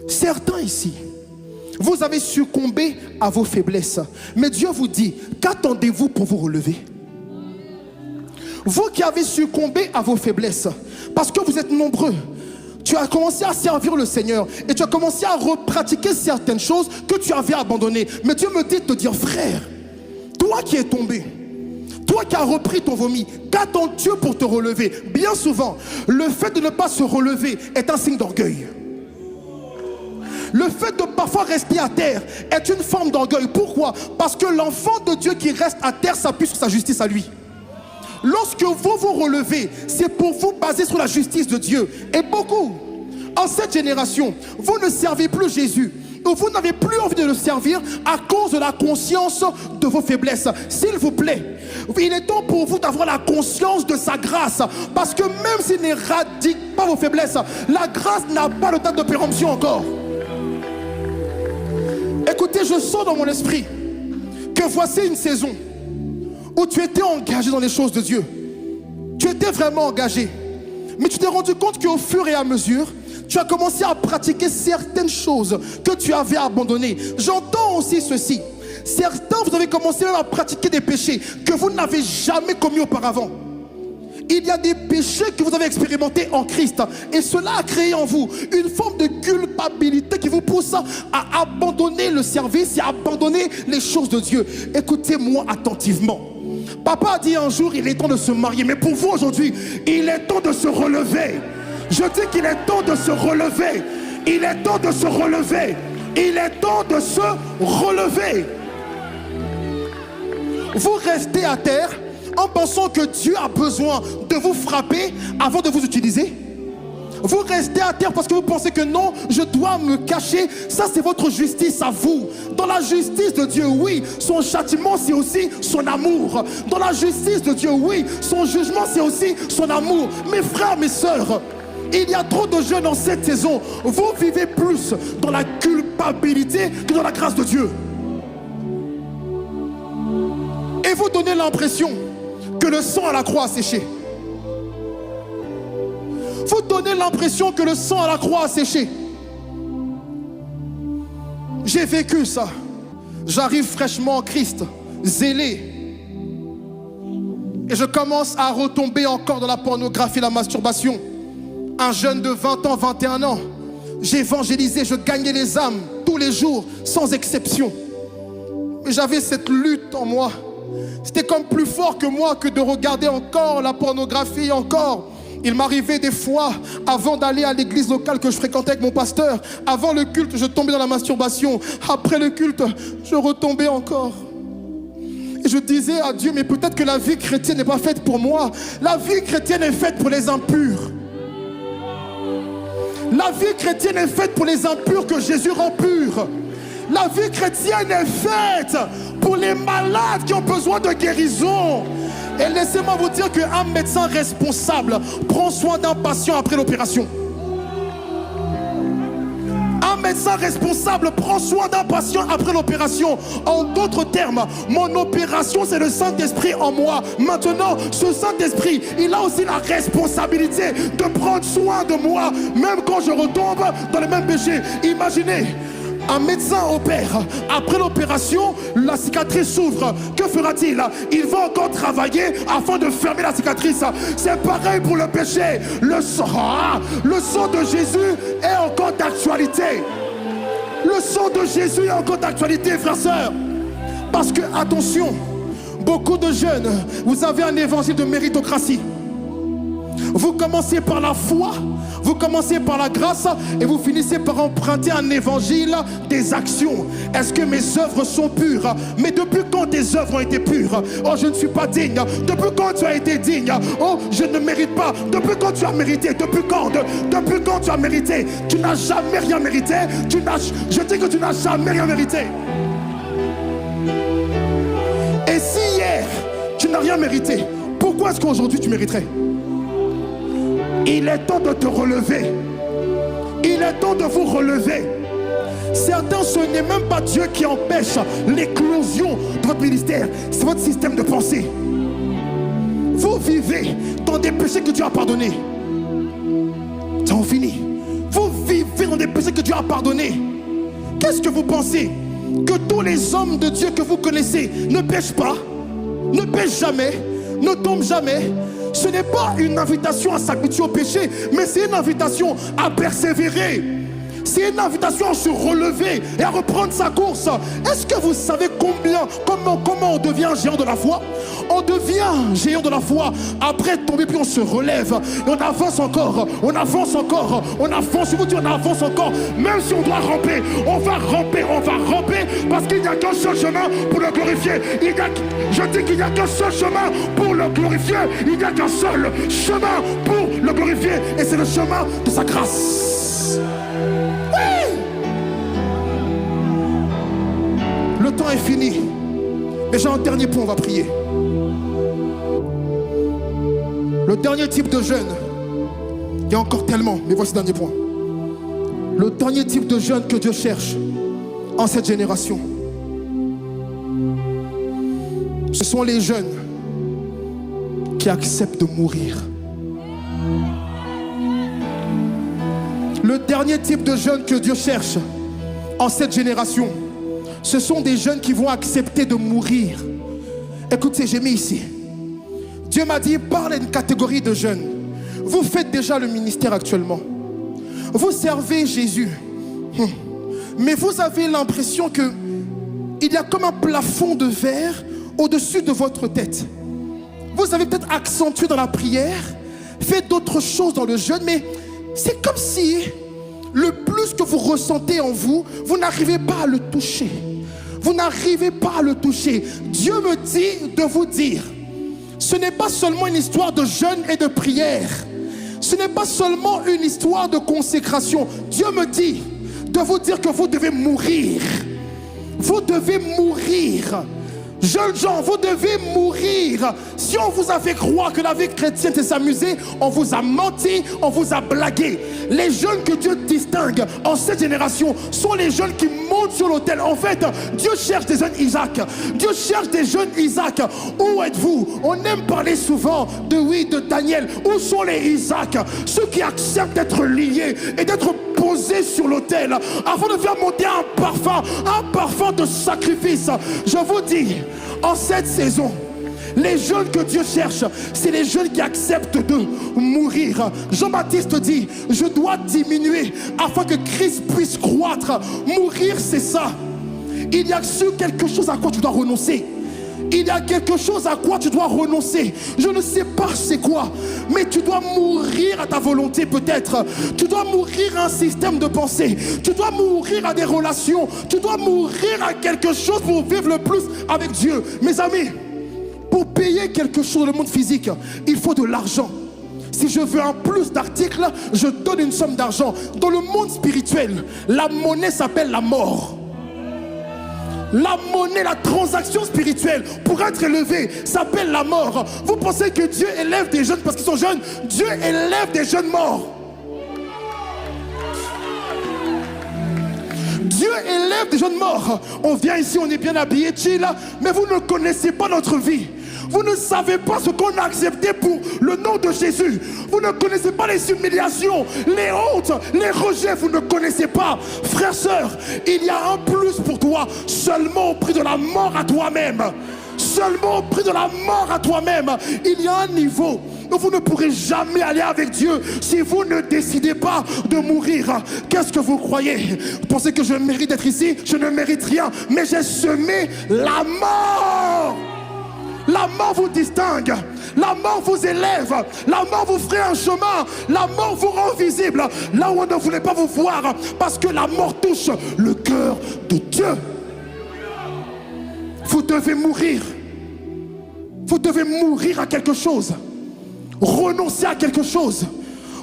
Certains ici, vous avez succombé à vos faiblesses. Mais Dieu vous dit, qu'attendez-vous pour vous relever? Vous qui avez succombé à vos faiblesses, parce que vous êtes nombreux, tu as commencé à servir le Seigneur et tu as commencé à repratiquer certaines choses que tu avais abandonnées. Mais Dieu me dit de te dire, frère, toi qui es tombé, toi qui as repris ton vomi, qu'attend Dieu pour te relever? Bien souvent, le fait de ne pas se relever est un signe d'orgueil. Le fait de parfois rester à terre est une forme d'orgueil. Pourquoi? Parce que l'enfant de Dieu qui reste à terre s'appuie sur sa justice à lui. Lorsque vous vous relevez, c'est pour vous baser sur la justice de Dieu. Et beaucoup, en cette génération, vous ne servez plus Jésus. Ou vous n'avez plus envie de le servir à cause de la conscience de vos faiblesses. S'il vous plaît, il est temps pour vous d'avoir la conscience de sa grâce. Parce que même s'il n'éradique pas vos faiblesses, la grâce n'a pas le temps de péremption encore. Écoutez, je sens dans mon esprit que voici une saison où tu étais engagé dans les choses de Dieu. Tu étais vraiment engagé. Mais tu t'es rendu compte qu'au fur et à mesure, tu as commencé à pratiquer certaines choses que tu avais abandonnées. J'entends aussi ceci. Certains, vous avez commencé même à pratiquer des péchés que vous n'avez jamais commis auparavant. Il y a des péchés que vous avez expérimentés en Christ. Et cela a créé en vous une forme de culpabilité qui vous pousse à abandonner le service et à abandonner les choses de Dieu. Écoutez-moi attentivement. Papa a dit un jour, il est temps de se marier. Mais pour vous aujourd'hui, il est temps de se relever. Je dis qu'il est temps de se relever. Il est temps de se relever. Il est temps de se relever. Vous restez à terre en pensant que Dieu a besoin de vous frapper avant de vous utiliser. Vous restez à terre parce que vous pensez que non, je dois me cacher. Ça, c'est votre justice à vous. Dans la justice de Dieu, oui, son châtiment, c'est aussi son amour. Dans la justice de Dieu, oui, son jugement, c'est aussi son amour. Mes frères, mes sœurs, il y a trop de jeunes en cette saison. Vous vivez plus dans la culpabilité que dans la grâce de Dieu. Et vous donnez l'impression que le sang à la croix a séché. Vous donnez l'impression que le sang à la croix a séché. J'ai vécu ça. J'arrive fraîchement en Christ, zélé. Et je commence à retomber encore dans la pornographie et la masturbation. Un jeune de 20 ans, 21 ans. J'évangélisais, je gagnais les âmes tous les jours, sans exception. Mais j'avais cette lutte en moi. C'était comme plus fort que moi que de regarder encore la pornographie encore. Il m'arrivait des fois, avant d'aller à l'église locale que je fréquentais avec mon pasteur, avant le culte, je tombais dans la masturbation. Après le culte, je retombais encore. Et je disais à Dieu, mais peut-être que la vie chrétienne n'est pas faite pour moi. La vie chrétienne est faite pour les impurs. La vie chrétienne est faite pour les impurs que Jésus rend purs. La vie chrétienne est faite pour les malades qui ont besoin de guérison. Et laissez-moi vous dire qu'un médecin responsable prend soin d'un patient après l'opération. Un médecin responsable prend soin d'un patient après l'opération. En d'autres termes, mon opération, c'est le Saint-Esprit en moi. Maintenant, ce Saint-Esprit, il a aussi la responsabilité de prendre soin de moi, même quand je retombe dans les mêmes péchés. Imaginez, un médecin opère. Après l'opération, la cicatrice s'ouvre. Que fera-t-il? Il va encore travailler afin de fermer la cicatrice. C'est pareil pour le péché. Le sang de Jésus est encore d'actualité. Le sang de Jésus est encore d'actualité, frères, sœurs. Parce que, attention, beaucoup de jeunes, vous avez un évangile de méritocratie. Vous commencez par la foi, vous commencez par la grâce et vous finissez par emprunter un évangile des actions. Est-ce que mes œuvres sont pures? Mais depuis quand tes œuvres ont été pures? Oh, je ne suis pas digne. Depuis quand tu as été digne? Oh, je ne mérite pas. Depuis quand tu as mérité? Depuis quand tu as mérité? Tu n'as jamais rien mérité. Je dis que tu n'as jamais rien mérité. Et si hier tu n'as rien mérité, pourquoi est-ce qu'aujourd'hui tu mériterais? Il est temps de te relever. Il est temps de vous relever. Certains, ce n'est même pas Dieu qui empêche l'éclosion de votre ministère. C'est votre système de pensée. Vous vivez dans des péchés que Dieu a pardonnés. Ça en finit. Vous vivez dans des péchés péchés que Dieu a pardonnés. Qu'est-ce que vous pensez? Que tous les hommes de Dieu que vous connaissez ne pêchent pas, ne pêchent jamais, ne tombent jamais? Ce n'est pas une invitation à s'habituer au péché, mais c'est une invitation à persévérer. C'est une invitation à se relever et à reprendre sa course. Est-ce que vous savez comment on devient géant de la foi? On devient géant de la foi après tomber, puis on se relève et on avance encore, on avance encore, on avance. Je vous dis, on avance encore. Même si on doit ramper, on va ramper parce qu'il n'y a qu'un seul chemin pour le glorifier. Je dis qu'il n'y a qu'un seul chemin pour le glorifier. Il n'y a qu'un seul chemin pour le glorifier et c'est le chemin de sa grâce. Oui! Le temps est fini. Mais j'ai un dernier point, on va prier. Le dernier type de jeûne, il y a encore tellement, mais voici le dernier point. Le dernier type de jeûne que Dieu cherche en cette génération, ce sont les jeunes qui acceptent de mourir. Le dernier type de jeunes que Dieu cherche en cette génération, ce sont des jeunes qui vont accepter de mourir. Écoutez, j'ai mis ici. Dieu m'a dit, parle à une catégorie de jeunes. Vous faites déjà le ministère actuellement. Vous servez Jésus. Mais vous avez l'impression qu'il y a comme un plafond de verre au-dessus de votre tête. Vous avez peut-être accentué dans la prière, fait d'autres choses dans le jeûne, mais c'est comme si le plus que vous ressentez en vous, vous n'arrivez pas à le toucher. Vous n'arrivez pas à le toucher. Dieu me dit de vous dire, ce n'est pas seulement une histoire de jeûne et de prière. Ce n'est pas seulement une histoire de consécration. Dieu me dit de vous dire que vous devez mourir. Vous devez mourir. Jeunes gens, vous devez mourir. Si on vous a fait croire que la vie chrétienne c'est s'amuser, on vous a menti, on vous a blagué. Les jeunes que Dieu distingue en cette génération sont les jeunes qui montent sur l'autel. En fait, Dieu cherche des jeunes Isaac. Dieu cherche des jeunes Isaac. Où êtes-vous? On aime parler souvent de Daniel. Où sont les Isaac? Ceux qui acceptent d'être liés et d'être posés sur l'autel afin de faire monter un parfum de sacrifice. Je vous dis, en cette saison, les jeunes que Dieu cherche, c'est les jeunes qui acceptent de mourir. Jean-Baptiste dit, je dois diminuer afin que Christ puisse croître. Mourir, c'est ça. Il y a quelque chose à quoi tu dois renoncer. Il y a quelque chose à quoi tu dois renoncer. Je ne sais pas c'est quoi, mais tu dois mourir à ta volonté peut-être. Tu dois mourir à un système de pensée. Tu dois mourir à des relations. Tu dois mourir à quelque chose pour vivre le plus avec Dieu. Mes amis, pour payer quelque chose dans le monde physique, il faut de l'argent. Si je veux un plus d'articles, je donne une somme d'argent. Dans le monde spirituel, la monnaie s'appelle la mort. La monnaie, la transaction spirituelle pour être élevé s'appelle la mort. Vous pensez que Dieu élève des jeunes parce qu'ils sont jeunes? Dieu élève des jeunes morts. Dieu élève des jeunes morts. On vient ici, on est bien habillé, chill, mais vous ne connaissez pas notre vie. Vous ne savez pas ce qu'on a accepté pour le nom de Jésus. Vous ne connaissez pas les humiliations, les hontes, les rejets. Vous ne connaissez pas. Frères, sœurs, il y a un plus pour toi. Seulement au prix de la mort à toi-même. Seulement au prix de la mort à toi-même. Il y a un niveau où vous ne pourrez jamais aller avec Dieu si vous ne décidez pas de mourir. Qu'est-ce que vous croyez? Vous pensez que je mérite d'être ici? Je ne mérite rien. Mais j'ai semé la mort. La mort vous distingue, la mort vous élève, la mort vous ferait un chemin, la mort vous rend visible là où on ne voulait pas vous voir, parce que la mort touche le cœur de Dieu. Vous devez mourir. Vous devez mourir à quelque chose, renoncer à quelque chose.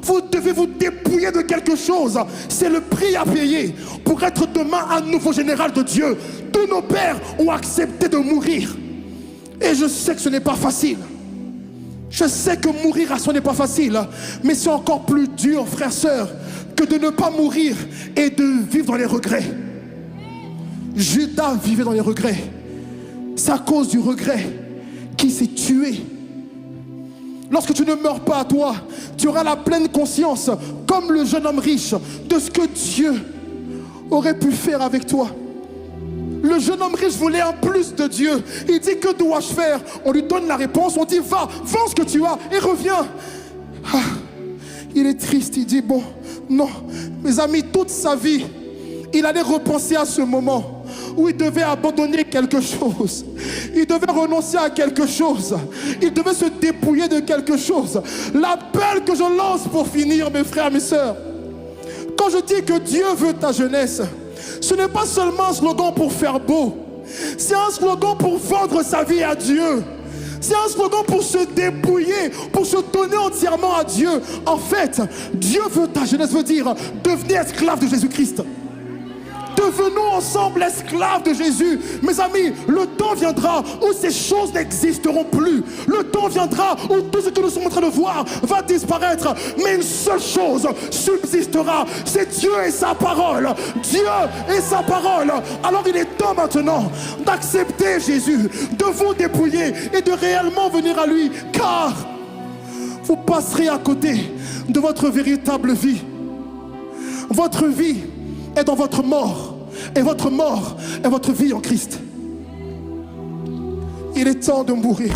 Vous devez vous dépouiller de quelque chose. C'est le prix à payer pour être demain un nouveau général de Dieu. Tous nos pères ont accepté de mourir. Et je sais que ce n'est pas facile. Je sais que mourir à soi n'est pas facile. Mais c'est encore plus dur, frères, sœurs, que de ne pas mourir et de vivre dans les regrets. Judas vivait dans les regrets. C'est à cause du regret qu'il s'est tué. lorsque tu ne meurs pas à toi, tu auras la pleine conscience, comme le jeune homme riche, de ce que Dieu aurait pu faire avec toi. Le jeune homme riche voulait un plus de Dieu. Il dit, que dois-je faire? On lui donne la réponse, on dit, va, vends ce que tu as et reviens. Ah, il est triste, il dit, bon, non. Mes amis, toute sa vie, il allait repenser à ce moment où il devait abandonner quelque chose. Il devait renoncer à quelque chose. Il devait se dépouiller de quelque chose. L'appel que je lance pour finir, mes frères, mes sœurs, quand je dis que Dieu veut ta jeunesse, ce n'est pas seulement un slogan pour faire beau. C'est un slogan pour vendre sa vie à Dieu. C'est un slogan pour se dépouiller, pour se donner entièrement à Dieu. En fait, Dieu veut ta jeunesse, veut dire devenez esclave de Jésus-Christ. Devenons ensemble esclaves de Jésus. Mes amis, le temps viendra où ces choses n'existeront plus. Le temps viendra où tout ce que nous sommes en train de voir va disparaître. Mais une seule chose subsistera, c'est Dieu et sa parole. Dieu et sa parole. Alors il est temps maintenant d'accepter Jésus, de vous dépouiller et de réellement venir à lui. Car vous passerez à côté de votre véritable vie. Votre vie est dans votre mort. Et votre mort est votre vie en Christ. Il est temps de mourir.